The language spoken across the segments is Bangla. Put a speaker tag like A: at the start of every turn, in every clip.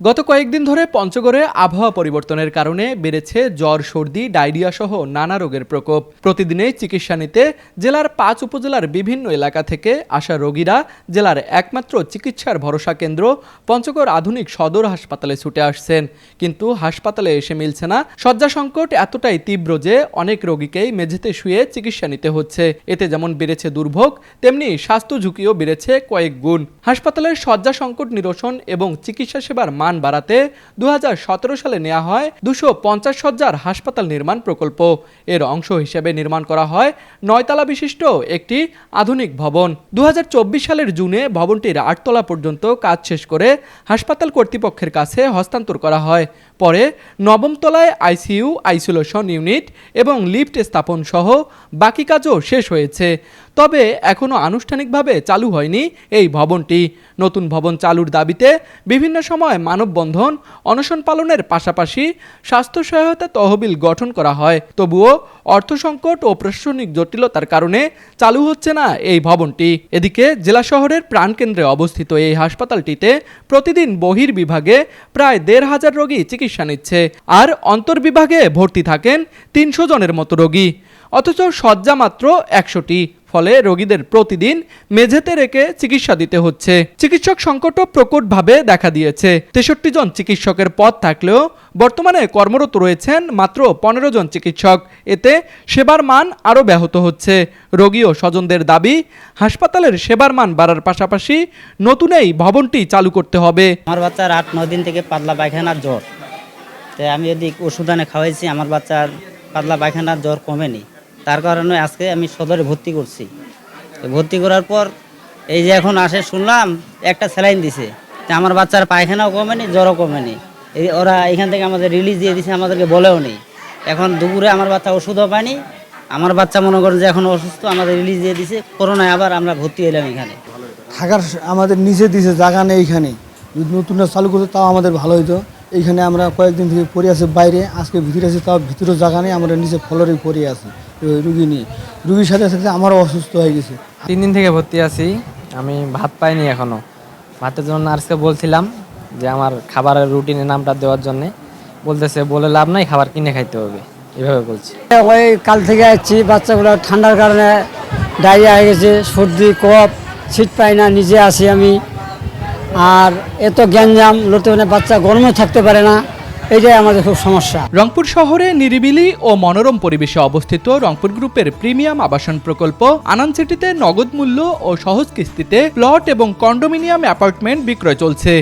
A: গত কয়েকদিন ধরে পঞ্চগড়ে আবহাওয়া পরিবর্তনের কারণে বেড়েছে জ্বর, সর্দি, ডায়রিয়া সহ নানা রোগের প্রকোপ। প্রতিদিনই চিকিৎসা নিতে জেলার ৫ উপজেলার বিভিন্ন এলাকা থেকে আসা রোগীরা জেলার একমাত্র চিকিৎসার ভরসা কেন্দ্র পঞ্চগড় আধুনিক সদর হাসপাতালে ছুটে আসছেন। কিন্তু হাসপাতালে এসে মিলছে না। শয্যা সংকট এতটাই তীব্র যে অনেক রোগীকেই মেঝেতে শুয়ে চিকিৎসা নিতে হচ্ছে। এতে যেমন বেড়েছে দুর্ভোগ, তেমনি স্বাস্থ্য ঝুঁকিও বেড়েছে কয়েক গুণ। হাসপাতালের শয্যা সংকট নিরসন এবং চিকিৎসা সেবার মান বাড়াতে 2017 সালে নেওয়া হয় 250 শয্যার হাসপাতাল নির্মাণ প্রকল্প। এর অংশ হিসেবে নির্মাণ করা হয় 9 তলা বিশিষ্ট একটি আধুনিক ভবন। 2024 সালের জুনে ভবনটির 8 তলা পর্যন্ত কাজ শেষ করে হাসপাতাল কর্তৃপক্ষের কাছে হস্তান্তর করা হয়। পরে 9ম তলায় আইসিইউ, আইসোলেশন ইউনিট এবং লিফট স্থাপন সহ বাকি কাজও শেষ হয়েছে। তবে এখনও আনুষ্ঠানিকভাবে চালু হয়নি এই ভবনটি। নতুন ভবন চালুর দাবিতে বিভিন্ন সময় মানববন্ধন, অনশন পালনের পাশাপাশি স্বাস্থ্য সহায়তা তহবিল গঠন করা হয়। তবুও অর্থ সংকট ও প্রশাসনিক জটিলতার কারণে চালু হচ্ছে না এই ভবনটি। এদিকে জেলা শহরের প্রাণকেন্দ্রে অবস্থিত এই হাসপাতালটিতে প্রতিদিন বহির্বিভাগে প্রায় ১৫০০ রোগী চিকিৎসা নিচ্ছে, আর অন্তর্বিভাগে ভর্তি থাকেন ৩০০ জনের মতো রোগী। অথচ শয্যা মাত্র ১০০টি। ফলে রোগীদের প্রতিদিন মেঝেতে রেখে চিকিৎসা দিতে হচ্ছে। চিকিৎসক সংকটও প্রকটভাবে দেখা দিয়েছে। ৬৩ জন চিকিৎসকের পদ থাকলেও বর্তমানে কর্মরত রয়েছেন মাত্র ১৫ জন চিকিৎসক। এতে সেবার মান আরও ব্যাহত হচ্ছে। রোগী ও স্বজনদের দাবি, হাসপাতালের সেবার মান বাড়ার পাশাপাশি নতুন এই ভবনটি চালু করতে হবে।
B: আমার বাচ্চার ৮-৯ দিন থেকে পাতলা পায়খানার জ্বর। তাই আমি যদি ওষুধ আনে খাওয়াইছি, আমার বাচ্চার পাতলা পায়খানার জ্বর কমেনি। তার কারণে আজকে আমি সদরে ভর্তি করছি। ভর্তি করার পর এই যে এখন আসে শুনলাম একটা স্যালাইন দিছে, আমার বাচ্চার পায়খানাও কমেনি, জ্বরও কমেনি। ওরা এখান থেকে আমাদের রিলিজ দিয়ে দিছে, আমাদেরকে বলেও নেই। এখন দুপুরে আমার বাচ্চা ওষুধও পায়নি। আমার বাচ্চা মনে করেন যে এখন অসুস্থ, আমাদের রিলিজ দিয়ে দিছে। করোনায় আবার আমরা ভর্তি হলাম এখানে।
C: থাকার আমাদের নিচে দিছে, জায়গা নেই এখানে। যদি নতুন চালু করতো তাও আমাদের ভালো হতো। এইখানে আমরা কয়েকদিন থেকে পড়ে আছি বাইরে, আজকে ভিতরে আছি, তাও ভিতরেও জায়গা নেই। আমরা নিচে ফ্লোরে পড়ে আছি রুগী নিয়ে। রুগীর সাথে সাথে আমারও অসুস্থ হয়ে গেছে।
D: 3 দিন থেকে ভর্তি আছি। আমি ভাত পাইনি এখনো। ভাতের জন্য আজকে বলছিলাম যে আমার খাবারের রুটিনে নামটা দেওয়ার জন্যে, বলতেছে বলে লাভ নাই, খাবার কিনে খাইতে হবে, এভাবে বলছি।
E: ওই কাল থেকে আসছি, বাচ্চাগুলো ঠান্ডার কারণে ডায়রিয়া হয়ে গেছে, সর্দি, কফ, শীত পাই না, নিজে আসি আমি। আর এত গ্যাঞ্জাম, লোটে বাচ্চা গরমে থাকতে পারে না, এইটাই আমাদের খুব সমস্যা।
A: রংপুর শহরে নিরিবিলি ও মনোরম পরিবেশে অবস্থিত রংপুর গ্রুপের প্রিমিয়াম আবাসন প্রকল্প আনান সিটিতে নগদ মূল্য ও সহজ কিস্তিতে প্লট এবং কন্ডোমিনিয়াম অ্যাপার্টমেন্ট বিক্রয় চলছে।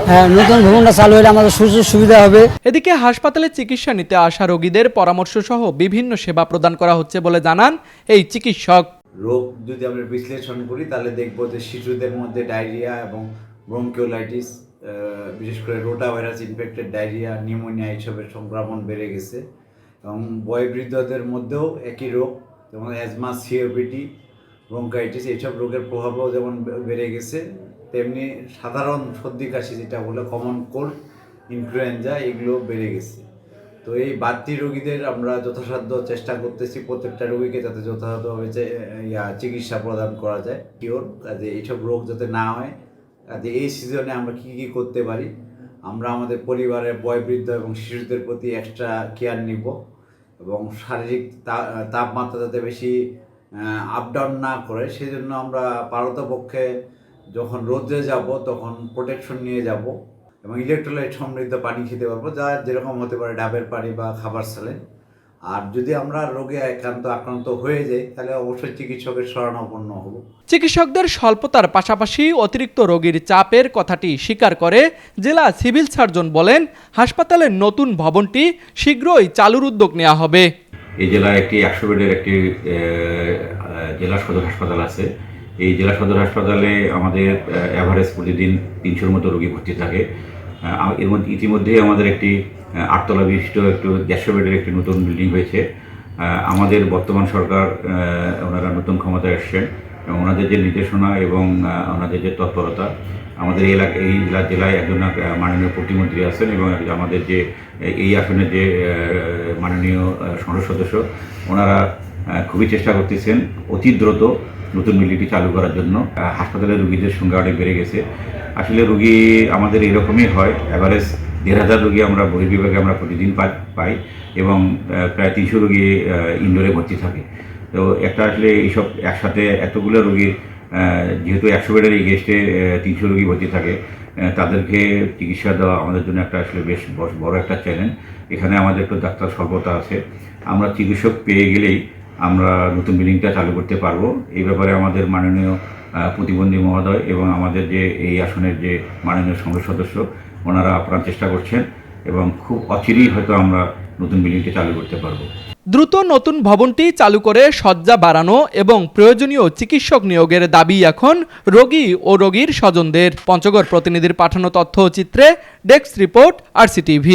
E: হ্যাঁ, নতুন ভবনটা চালু হলে আমাদের সুযোগ সুবিধা হবে।
A: এদিকে হাসপাতালে চিকিৎসা নিতে আসা রোগীদের পরামর্শ সহ বিভিন্ন সেবা প্রদান করা হচ্ছে বলে জানান এই চিকিৎসক।
F: রোগ যদি আমরা বিশ্লেষণ করি তাহলে দেখব যে শিশুদের মধ্যে ডায়রিয়া এবং ব্রঙ্কিওলাইটিস, বিশেষ করে rota virus infected diarrhoea, pneumonia এইসবের সংক্রমণ বেড়ে গেছে। এবং বয়োবৃদ্ধদের মধ্যেও একই রোগ, যেমন অ্যাজমা, সিওপিডি, ব্রঙ্কাইটিস এইসব রোগের প্রভাবও যেমন বেড়ে গেছে, তেমনি সাধারণ সর্দি কাশি, যেটা বলে কমন কোল্ড, ইনফ্লুয়েঞ্জা, এগুলো বেড়ে গেছে। তো এই বাড়তি রোগীদের আমরা যথাসাধ্য চেষ্টা করতেছি প্রত্যেকটা রোগীকে যাতে যথাযথভাবে চিকিৎসা প্রদান করা যায়, কিওর, যাতে এইসব রোগ যাতে না হয়। কাজে এই সিজনে আমরা কী করতে পারি, আমরা আমাদের পরিবারের বয়োবৃদ্ধ এবং শিশুদের প্রতি এক্সট্রা কেয়ার নিব এবং শারীরিক তাপমাত্রা যাতে বেশি আপ ডাউন না করে, সেজন্য আমরা পারতপক্ষে যখন রোদ্রে যাব তখন প্রোটেকশন নিয়ে যাব এবং ইলেকট্রোলাইট সমৃদ্ধ পানি খেতে পারবো, যা যেরকম হতে পারে ডাবের পানি বা খাবার স্যালাইন। আর যদি আমরা রোগে আক্রান্ত হয়ে যাই তাহলে অবশ্যই চিকিৎসকের শরণাপন্ন হব।
A: চিকিৎসকদের স্বল্পতার পাশাপাশি অতিরিক্ত রোগীর চাপের কথাটি স্বীকার করে জেলা সিভিল সার্জন বলেন, হাসপাতালের নতুন ভবনটি শীঘ্রই চালুর উদ্যোগ নেওয়া হবে।
G: এই জেলায় একটি 100 বেডের একটি জেলা সদর হাসপাতাল আছে। এই জেলা সদর হাসপাতালে আমাদের অ্যাভারেজ প্রতিদিন 300-র মতো রোগী ভর্তি থাকে। এর মধ্যে ইতিমধ্যেই আমাদের একটি 8 তলা বিশিষ্ট একটু 150 বেডের একটি নতুন বিল্ডিং হয়েছে। আমাদের বর্তমান সরকার, ওনারা নতুন ক্ষমতায় এসছেন এবং ওনাদের যে নির্দেশনা এবং ওনাদের যে তৎপরতা, আমাদের এই জেলায় একজন মাননীয় প্রতিমন্ত্রী আছেন এবং আমাদের যে এই আসনের যে মাননীয় সংসদ সদস্য, ওনারা খুবই চেষ্টা করতেছেন অতি দ্রুত নতুন বিল্ডিংটি চালু করার জন্য। হাসপাতালে রোগীদের সংখ্যা অনেক বেড়ে গেছে। আসলে রোগী আমাদের এরকমই হয়, অ্যাভারেজ 1,500 রোগী আমরা বহির্বিভাগে আমরা প্রতিদিন পাই এবং প্রায় 300 রোগী ইনডোরে ভর্তি থাকে। তো একটা আসলে এইসব একসাথে এতগুলো রোগীর যেহেতু 100 বেডের এই গেস্টে 300 রোগী ভর্তি থাকে, তাদেরকে চিকিৎসা দেওয়া আমাদের জন্য একটা আসলে বেশ বড় একটা চ্যালেঞ্জ। এখানে আমাদের একটু ডাক্তার স্বল্পতা আছে। আমরা চিকিৎসক পেয়ে গেলেই আমরা নতুন বিল্ডিংটা চালু করতে পারবো। এই ব্যাপারে আমাদের মাননীয় প্রতিবন্ধী মহোদয় এবং আমাদের যে এই আসনের যে মাননীয় সংসদ সদস্য, ওনারা আপ্রাণ চেষ্টা করছেন এবং খুব অচিরেই হয়তো আমরা নতুন বিল্ডিংটি চালু করতে পারবো।
A: দ্রুত নতুন ভবনটি চালু করে শয্যা বাড়ানো এবং প্রয়োজনীয় চিকিৎসক নিয়োগের দাবি এখন রোগী ও রোগীর স্বজনদের। পঞ্চগড় প্রতিনিধির পাঠানো তথ্য চিত্রে ডেস্ক রিপোর্ট RCTV।